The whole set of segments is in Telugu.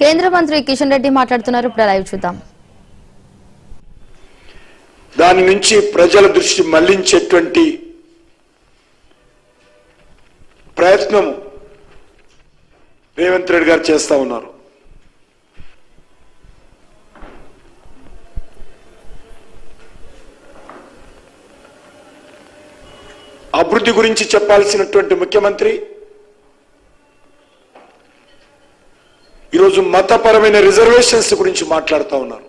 కేంద్ర మంత్రి కిషన్ రెడ్డి మాట్లాడుతున్నారు. ఇప్పుడు లైవ్ చూద్దాం. దాని నుంచి ప్రజల దృష్టి మళ్లించేటువంటి ప్రయత్నం రేవంత్ రెడ్డి గారు చేస్తా ఉన్నారు. అభివృద్ధి గురించి చెప్పాల్సినటువంటి ముఖ్యమంత్రి ఈరోజు మతపరమైన రిజర్వేషన్స్ గురించి మాట్లాడుతూ ఉన్నారు.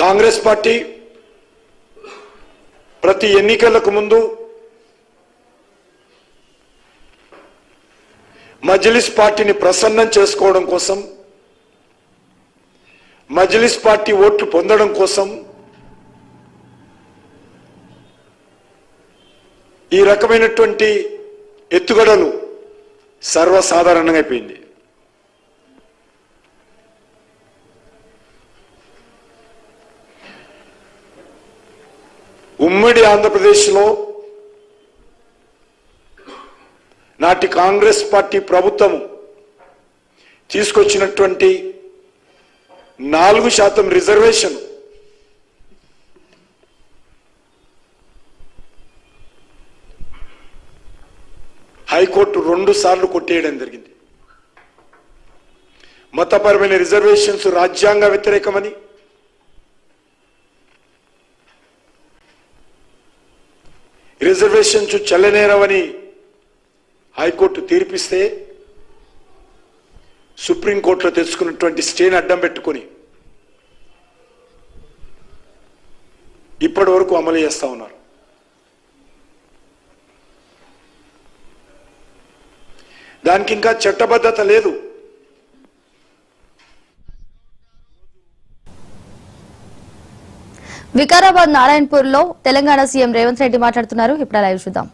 కాంగ్రెస్ పార్టీ ప్రతి ఎన్నికలకు ముందు మజ్లిస్ పార్టీని ప్రసన్నం చేసుకోవడం కోసం, మజ్లిస్ పార్టీ ఓట్లు పొందడం కోసం ఈ రకమైనటువంటి ఎత్తుగడలు సర్వసాధారణంగా అయిపోయింది. ఉమ్మడి ఆంధ్రప్రదేశ్లో నాటి కాంగ్రెస్ పార్టీ ప్రభుత్వం తీసుకొచ్చినటువంటి 4% రిజర్వేషన్ హైకోర్టు 2 సార్లు కొట్టేయడం జరిగింది. మతపరమైన రిజర్వేషన్స్ రాజ్యాంగ వ్యతిరేకమని, రిజర్వేషన్స్ చెల్లనేరవని హైకోర్టు తీర్పిస్తే సుప్రీంకోర్టులో తెచ్చుకున్నటువంటి స్టేని అడ్డం పెట్టుకొని ఇప్పటి వరకు అమలు చేస్తా ఉన్నారు. దానికి ఇంకా చట్టబద్ధత లేదు. వికారాబాద్ నారాయణపూర్ లో తెలంగాణ సీఎం రేవంత్ రెడ్డి మాట్లాడుతున్నారు. ఇప్పుడు లైవ్ చూద్దాం.